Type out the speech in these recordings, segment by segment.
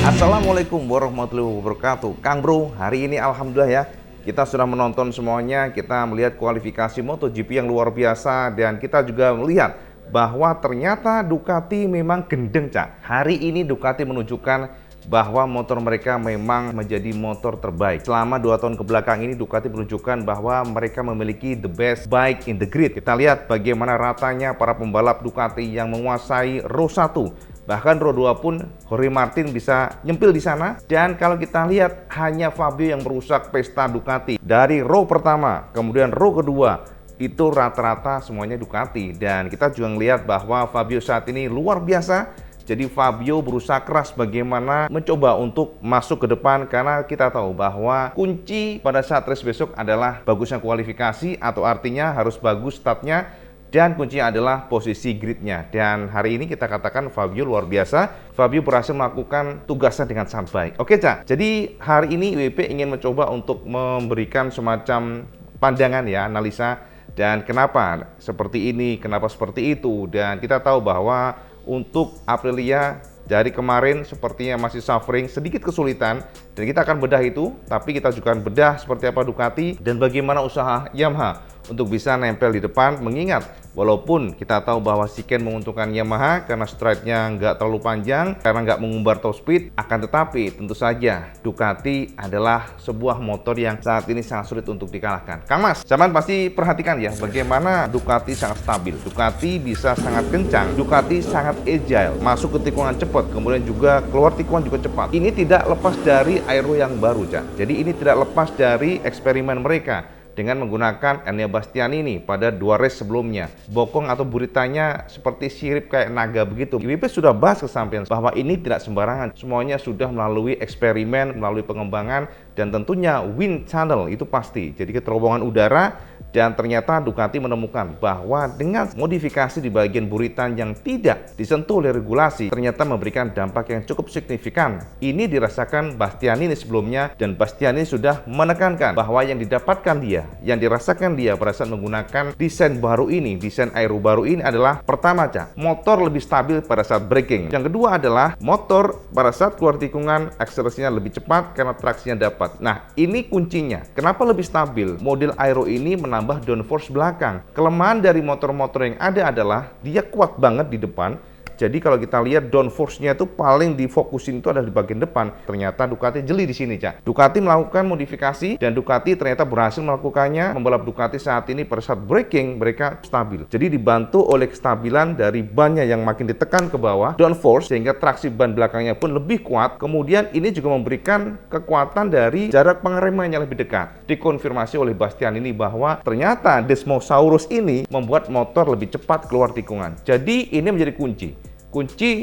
Assalamualaikum warahmatullahi wabarakatuh. Kang Bro, hari ini alhamdulillah ya, kita sudah menonton semuanya. Kita melihat kualifikasi MotoGP yang luar biasa, dan kita juga melihat bahwa ternyata Ducati memang gendeng, Cak. Hari ini Ducati menunjukkan bahwa motor mereka memang menjadi motor terbaik. Selama 2 tahun kebelakang ini Ducati menunjukkan bahwa mereka memiliki the best bike in the grid. Kita lihat bagaimana ratanya para pembalap Ducati yang menguasai row 1. Bahkan row 2 pun Jorge Martin bisa nyempil di sana. Dan kalau kita lihat, hanya Fabio yang merusak pesta Ducati. Dari row pertama, kemudian row kedua, itu rata-rata semuanya Ducati. Dan kita juga melihat bahwa Fabio saat ini luar biasa. Jadi Fabio berusaha keras bagaimana mencoba untuk masuk ke depan, karena kita tahu bahwa kunci pada saat race besok adalah bagusnya kualifikasi, atau artinya harus bagus startnya, dan kuncinya adalah posisi gridnya. Dan hari ini kita katakan Fabio luar biasa. Fabio berhasil melakukan tugasnya dengan sangat baik. Oke, Cak. Jadi hari ini WP ingin mencoba untuk memberikan semacam pandangan ya, analisa, dan kenapa seperti ini, kenapa seperti itu. Dan kita tahu bahwa untuk Aprilia dari kemarin sepertinya masih suffering, sedikit kesulitan, dan kita akan bedah itu. Tapi kita juga akan bedah seperti apa Ducati dan bagaimana usaha Yamaha untuk bisa nempel di depan. Mengingat walaupun kita tahu bahwa Shiken menguntungkan Yamaha karena stride-nya nggak terlalu panjang, karena nggak mengumbar top speed, akan tetapi tentu saja Ducati adalah sebuah motor yang saat ini sangat sulit untuk dikalahkan. Kang Mas, zaman pasti perhatikan ya bagaimana Ducati sangat stabil, Ducati bisa sangat kencang, Ducati sangat agile, masuk ke tikungan cepat, kemudian juga keluar tikungan juga cepat. Ini tidak lepas dari aero yang baru, Cak. Jadi ini tidak lepas dari eksperimen mereka dengan menggunakan Enea Bastianini pada 2 race sebelumnya. Bokong atau buritanya seperti sirip kayak naga begitu. IWP sudah bahas kesampaian bahwa ini tidak sembarangan. Semuanya sudah melalui eksperimen, melalui pengembangan, dan tentunya wind channel itu pasti. Jadi keterowongan udara, dan ternyata Ducati menemukan bahwa dengan modifikasi di bagian buritan yang tidak disentuh oleh regulasi, ternyata memberikan dampak yang cukup signifikan. Ini dirasakan Bastianini sebelumnya, dan Bastianini sudah menekankan bahwa yang didapatkan dia, yang dirasakan dia pada saat menggunakan desain baru ini, desain aero baru ini adalah pertama, Cak, motor lebih stabil pada saat braking. Yang kedua adalah motor pada saat keluar tikungan akselerasinya lebih cepat karena traksinya dapat. Nah, ini kuncinya. Kenapa lebih stabil? Model aero ini menambah downforce belakang. Kelemahan dari motor-motor yang ada adalah dia kuat banget di depan. Jadi kalau kita lihat downforce-nya itu paling difokusin itu adalah di bagian depan. Ternyata Ducati jeli di sini, Cak. Ducati melakukan modifikasi, dan Ducati ternyata berhasil melakukannya. Pembalap Ducati saat ini pada saat braking mereka stabil. Jadi dibantu oleh kestabilan dari bannya yang makin ditekan ke bawah, downforce, sehingga traksi ban belakangnya pun lebih kuat. Kemudian ini juga memberikan kekuatan dari jarak pengereman yang lebih dekat. Dikonfirmasi oleh Bastianini bahwa ternyata Desmosaurus ini membuat motor lebih cepat keluar tikungan. Jadi ini menjadi kunci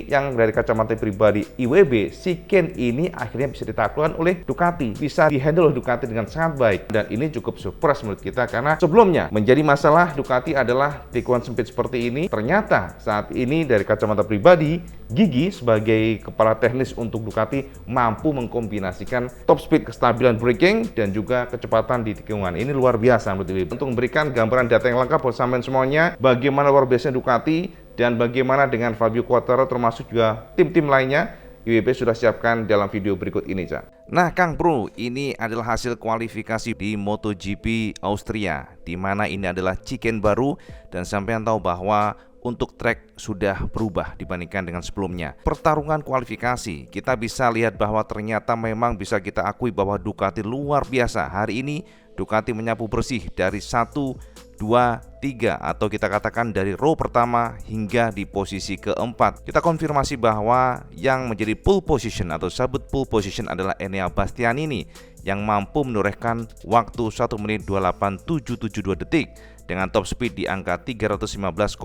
yang dari kacamata pribadi IWB, Shiken ini akhirnya bisa ditaklukkan oleh Ducati, bisa dihandle oleh Ducati dengan sangat baik. Dan ini cukup surprise menurut kita, karena sebelumnya menjadi masalah Ducati adalah tikungan sempit seperti ini. Ternyata saat ini dari kacamata pribadi, Gigi sebagai kepala teknis untuk Ducati mampu mengkombinasikan top speed, kestabilan braking, dan juga kecepatan di tikungan. Ini luar biasa menurut IWB. Untuk memberikan gambaran data yang lengkap buat sampean semuanya, bagaimana luar biasanya Ducati dan bagaimana dengan Fabio Quartararo termasuk juga tim-tim lainnya, IWP sudah siapkan dalam video berikut ini, Cak. Nah, Kang Bro, ini adalah hasil kualifikasi di MotoGP Austria, di mana ini adalah Shiken baru, dan sampean tahu bahwa untuk track sudah berubah dibandingkan dengan sebelumnya. Pertarungan kualifikasi, kita bisa lihat bahwa ternyata memang bisa kita akui bahwa Ducati luar biasa. Hari ini Ducati menyapu bersih dari 1, 2, 3 atau kita katakan dari row pertama hingga di posisi keempat. Kita konfirmasi bahwa yang menjadi pole position atau sabut pole position adalah Enea Bastianini yang mampu menorehkan waktu 1 menit 28772 detik dengan top speed di angka 315,7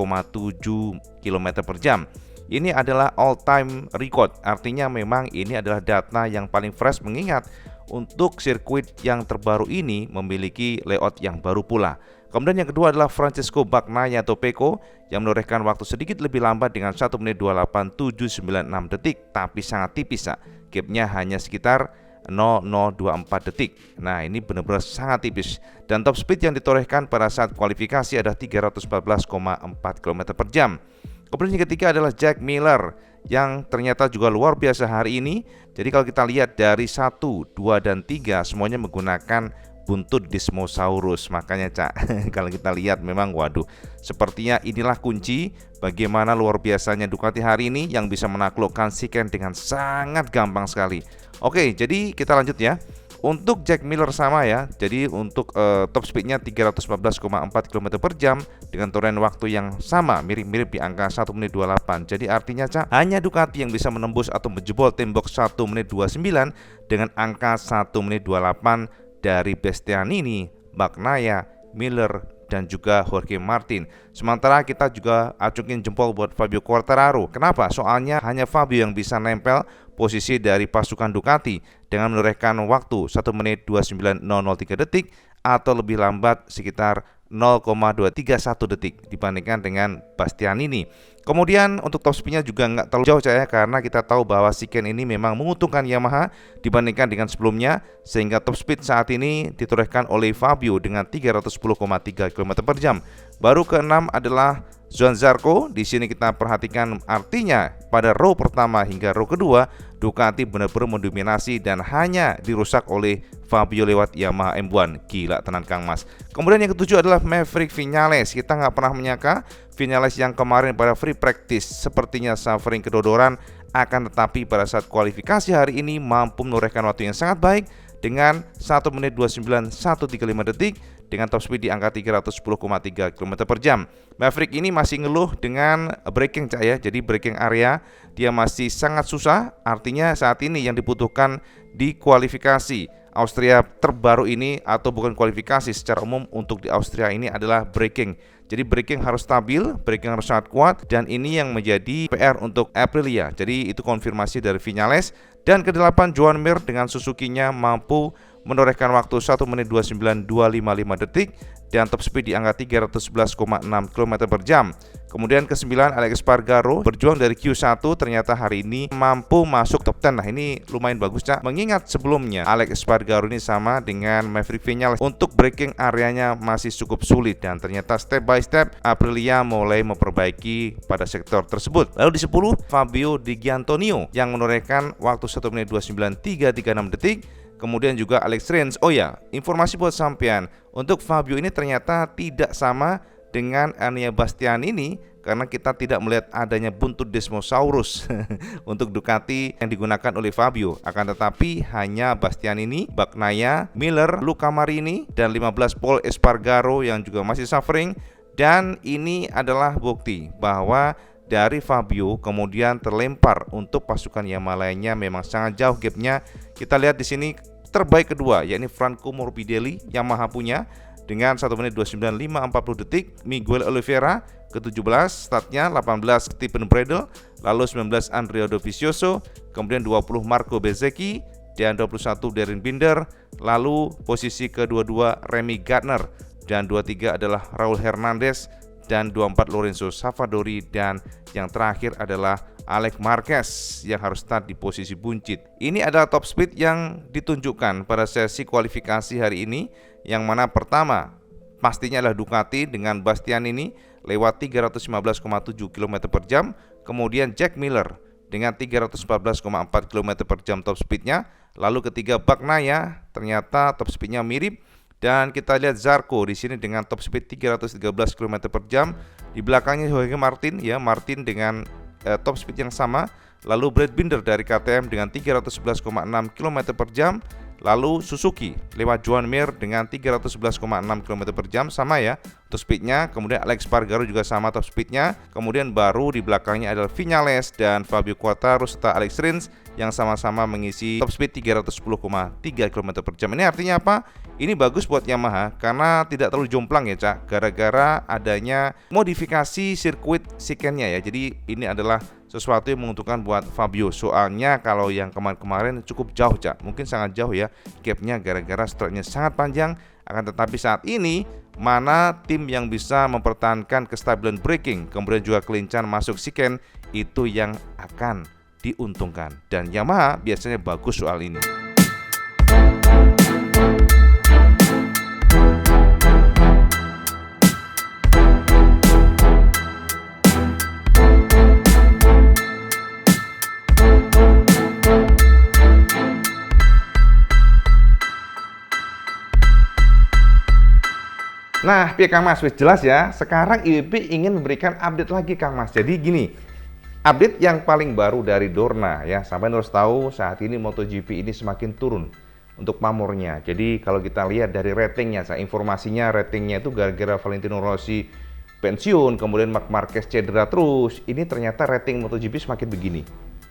km per jam. Ini adalah all time record, artinya memang ini adalah data yang paling fresh mengingat untuk sirkuit yang terbaru ini memiliki layout yang baru pula. Kemudian yang kedua adalah Francesco Bagnaia atau Pecco yang menorehkan waktu sedikit lebih lambat dengan 1 menit 28796 detik, tapi sangat tipis, gapnya hanya sekitar 0024 detik. Nah, ini benar-benar sangat tipis. Dan top speed yang ditorehkan pada saat kualifikasi adalah 314,4 km per jam. Kemudian yang ketiga adalah Jack Miller yang ternyata juga luar biasa hari ini. Jadi kalau kita lihat dari 1, 2, dan 3 semuanya menggunakan buntut Desmosaurus. Makanya kalau kita lihat memang waduh, sepertinya inilah kunci bagaimana luar biasanya Ducati hari ini yang bisa menaklukkan Shiken dengan sangat gampang sekali. Oke, jadi kita lanjut ya. Untuk Jack Miller sama ya. Jadi untuk top speednya 314,4 km per jam dengan torehan waktu yang sama, mirip-mirip di angka 1 menit 28. Jadi artinya hanya Ducati yang bisa menembus atau menjebol tembok 1 menit 29 dengan angka 1 menit 28 dari Bastianini, Bagnaia, Miller, dan juga Jorge Martin. Sementara kita juga acungin jempol buat Fabio Quartararo. Kenapa? Soalnya hanya Fabio yang bisa nempel posisi dari pasukan Ducati dengan menorehkan waktu 1 menit 29.003 detik atau lebih lambat sekitar 0,231 detik dibandingkan dengan Bastianini. Kemudian untuk top speednya juga nggak terlalu jauh karena kita tahu bahwa Shiken ini memang menguntungkan Yamaha dibandingkan dengan sebelumnya, sehingga top speed saat ini ditorehkan oleh Fabio dengan 310,3 km per jam. Baru keenam adalah Johann Zarco. Di sini kita perhatikan artinya pada row pertama hingga row kedua Ducati benar-benar mendominasi dan hanya dirusak oleh Fabio lewat Yamaha M1. Gila tenan Kang Mas. Kemudian yang ketujuh adalah Maverick Viñales. Kita nggak pernah menyangka Viñales yang kemarin pada free practice sepertinya suffering kedodoran, akan tetapi pada saat kualifikasi hari ini mampu menorehkan waktu yang sangat baik dengan 1 menit 29.135 detik dengan top speed di angka 310,3 km per jam. Maverick ini masih ngeluh dengan braking jadi braking area dia masih sangat susah. Artinya saat ini yang dibutuhkan di kualifikasi Austria terbaru ini, atau bukan kualifikasi secara umum untuk di Austria ini, adalah braking. Jadi braking harus stabil, braking harus sangat kuat, dan ini yang menjadi PR untuk Aprilia. Jadi itu konfirmasi dari Viñales. Dan ke-8 Joan Mir dengan Suzuki-nya mampu menorehkan waktu 1 menit 29.255 detik dan top speed di angka 311,6 km per jam. Kemudian ke-9 Alex Espargaro berjuang dari Q1, ternyata hari ini mampu masuk top 10. Nah, ini lumayan bagus mengingat sebelumnya Alex Espargaro ini sama dengan Maverick Viñales untuk braking areanya masih cukup sulit, dan ternyata step by step Aprilia mulai memperbaiki pada sektor tersebut. Lalu di 10 Fabio Di Giannantonio yang menorehkan waktu 1 menit 29.336 detik. Kemudian juga Alex Rins. Oh ya, informasi buat sampean, untuk Fabio ini ternyata tidak sama dengan Enea Bastianini karena kita tidak melihat adanya buntut Desmosaurus untuk Ducati yang digunakan oleh Fabio. Akan tetapi hanya Bastianini, Bagnaia, Miller, Luca Marini, dan 15 Pol Espargaro yang juga masih suffering. Dan ini adalah bukti bahwa dari Fabio kemudian terlempar untuk pasukan Yamaha lainnya memang sangat jauh gapnya. Kita lihat di sini terbaik kedua yakni Franco Morbidelli Yamaha punya dengan 1 menit 29.540 detik. Miguel Oliveira ke-17 startnya, 18 Stephen Bradl, lalu 19 Andrea Dovizioso, kemudian 20 Marco Bezzecchi, dan 21 Darren Binder, lalu posisi ke-22 Remy Gardner, dan 23 adalah Raul Hernandez, dan 24 Lorenzo Savadori, dan yang terakhir adalah Alex Marquez yang harus start di posisi buncit. Ini adalah top speed yang ditunjukkan pada sesi kualifikasi hari ini, yang mana pertama pastinya adalah Ducati dengan Bastianini lewat 315,7 km per jam, kemudian Jack Miller dengan 314,4 km per jam top speednya, lalu ketiga Bagnaia ternyata top speednya mirip. Dan kita lihat Zarco di sini dengan top speed 313 km per jam. Di belakangnya Jorge Martin Martin dengan top speed yang sama. Lalu Brad Binder dari KTM dengan 311,6 km per jam. Lalu Suzuki lewat Joan Mir dengan 311,6 km per jam, sama ya. top speednya, kemudian Alex Spargaro juga sama top speednya, kemudian baru di belakangnya adalah Viñales dan Fabio Quartararo serta Alex Rins yang sama-sama mengisi top speed 310,3 km per jam. Ini artinya apa? Ini bagus buat Yamaha karena tidak terlalu jomplang ya Cak, gara-gara adanya modifikasi sirkuit Shikannya ya. Jadi ini adalah sesuatu yang menguntungkan buat Fabio. Soalnya kalau yang kemarin-kemarin cukup jauh Cak, mungkin sangat jauh ya gapnya gara-gara stretnya sangat panjang. Akan tetapi saat ini mana tim yang bisa mempertahankan kestabilan braking, kemudian juga kelincahan masuk Shikan, itu yang akan diuntungkan. Dan Yamaha biasanya bagus soal ini. Nah, Kang Mas, wis jelas ya. Sekarang IWB ingin memberikan update lagi Kang Mas. Jadi gini, update yang paling baru dari Dorna ya. Sampai harus tahu saat ini MotoGP ini semakin turun untuk pamornya. Jadi kalau kita lihat dari ratingnya, informasinya ratingnya itu gara-gara Valentino Rossi pensiun, kemudian Marc Marquez cedera terus. Ini ternyata rating MotoGP semakin begini.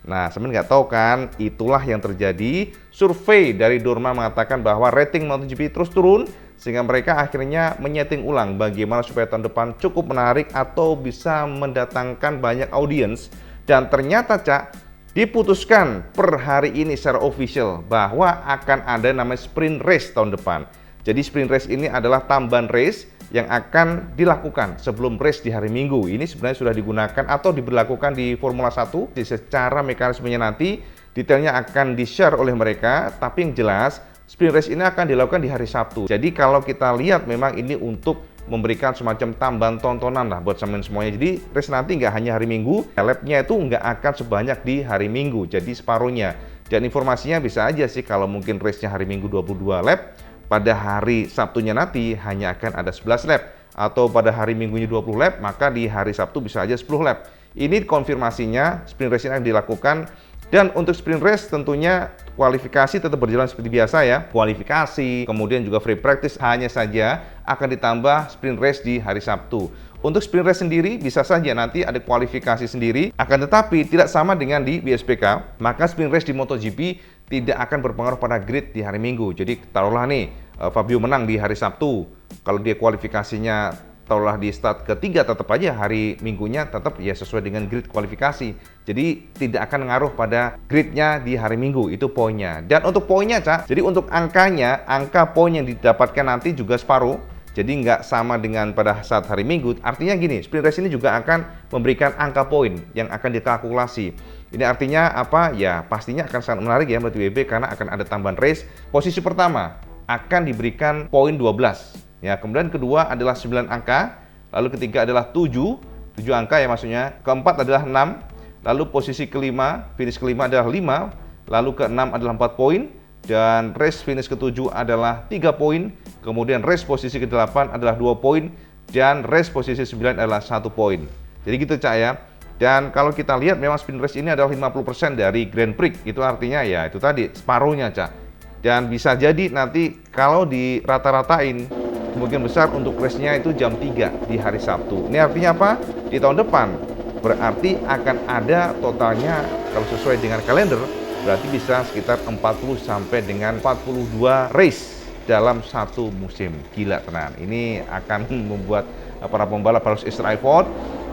Nah, sebenarnya nggak tahu kan, itulah yang terjadi. Survei dari Dorna mengatakan bahwa rating MotoGP terus turun, sehingga mereka akhirnya menyeting ulang bagaimana supaya tahun depan cukup menarik atau bisa mendatangkan banyak audiens. Dan ternyata Cak, diputuskan per hari ini secara official bahwa akan ada namanya sprint race tahun depan. Jadi sprint race ini adalah tambahan race yang akan dilakukan sebelum race di hari Minggu. Ini sebenarnya sudah digunakan atau diberlakukan di Formula 1. Jadi secara mekanismenya nanti detailnya akan di-share oleh mereka, tapi yang jelas sprint race ini akan dilakukan di hari Sabtu. Jadi kalau kita lihat memang ini untuk memberikan semacam tambahan tontonan lah buat semuanya. Jadi race nanti nggak hanya hari Minggu, lapnya itu nggak akan sebanyak di hari Minggu, jadi separuhnya. Dan informasinya bisa aja sih kalau mungkin race-nya hari Minggu 22 lap, pada hari Sabtunya nanti hanya akan ada 11 lap. Atau pada hari Minggunya 20 lap, maka di hari Sabtu bisa aja 10 lap. Ini konfirmasinya sprint race yang dilakukan. Dan untuk sprint race tentunya kualifikasi tetap berjalan seperti biasa ya. Kualifikasi, kemudian juga free practice hanya saja akan ditambah sprint race di hari Sabtu. Untuk sprint race sendiri bisa saja nanti ada kualifikasi sendiri, akan tetapi tidak sama dengan di BSPK, maka sprint race di MotoGP tidak akan berpengaruh pada grid di hari Minggu. Jadi taruhlah nih Fabio menang di hari Sabtu, kalau dia kualifikasinya taruhlah di start ketiga, tetap aja hari Minggunya tetap ya sesuai dengan grid kualifikasi. Jadi tidak akan ngaruh pada gridnya di hari Minggu, itu poinnya. Dan untuk poinnya Cak, jadi untuk angkanya, angka poin yang didapatkan nanti juga separuh. Jadi nggak sama dengan pada saat hari Minggu. Artinya gini, sprint race ini juga akan memberikan angka poin yang akan dikalkulasi. Ini artinya apa? Ya pastinya akan sangat menarik ya menurut IWB karena akan ada tambahan race. Posisi pertama akan diberikan poin 12. Ya, kemudian kedua adalah 9 angka, lalu ketiga adalah 7 angka ya maksudnya, keempat adalah 6, lalu posisi kelima, finish kelima adalah 5, lalu keenam adalah 4 poin, dan race finish ketujuh adalah 3 poin, kemudian race posisi ke-8 adalah 2 poin, dan race posisi 9 adalah 1 poin. Jadi gitu Cak ya. Dan kalau kita lihat memang sprint race ini adalah 50% dari Grand Prix, itu artinya ya itu tadi separuhnya Cak. Dan bisa jadi nanti kalau di rata-ratain kemungkinan besar untuk race-nya itu jam 3 di hari Sabtu. Ini artinya apa? Di tahun depan berarti akan ada totalnya kalau sesuai dengan kalender berarti bisa sekitar 40 sampai dengan 42 race dalam satu musim. Gila tenan. Ini akan membuat para pembalap harus extra effort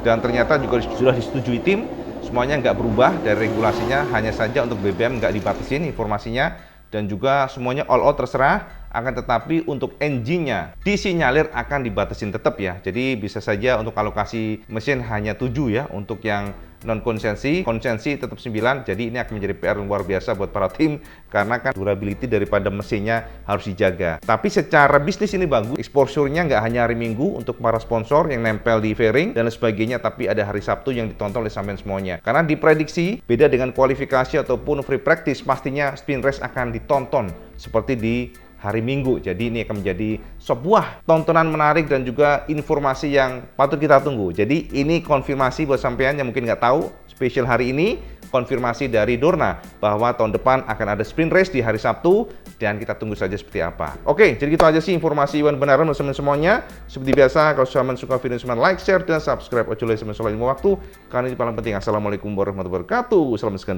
dan ternyata juga sudah disetujui tim. Semuanya nggak berubah dari regulasinya, hanya saja untuk BBM nggak dibatasin informasinya dan juga semuanya all out terserah. Akan tetapi untuk engine-nya disinyalir akan dibatasin tetap ya. Jadi bisa saja untuk alokasi mesin hanya 7 ya untuk yang non konsensi tetap 9. Jadi ini akan menjadi PR luar biasa buat para tim karena kan durability daripada mesinnya harus dijaga. Tapi secara bisnis ini bagus, exposure-nya nggak hanya hari Minggu untuk para sponsor yang nempel di fairing dan sebagainya, tapi ada hari Sabtu yang ditonton oleh sampean semuanya. Karena diprediksi beda dengan kualifikasi ataupun free practice, pastinya sprint race akan ditonton seperti di hari Minggu. Jadi ini akan menjadi sebuah tontonan menarik dan juga informasi yang patut kita tunggu. Jadi ini konfirmasi buat sampean yang mungkin nggak tahu, spesial hari ini konfirmasi dari Dorna bahwa tahun depan akan ada sprint race di hari Sabtu dan kita tunggu saja seperti apa. Oke, jadi gitu aja sih informasi Iwan Benaran teman-teman semuanya. Seperti biasa, kalau teman suka video ini, like, share, dan subscribe. Ojo lagi waktu, karena ini paling penting. Assalamualaikum warahmatullahi wabarakatuh. Salam skandal.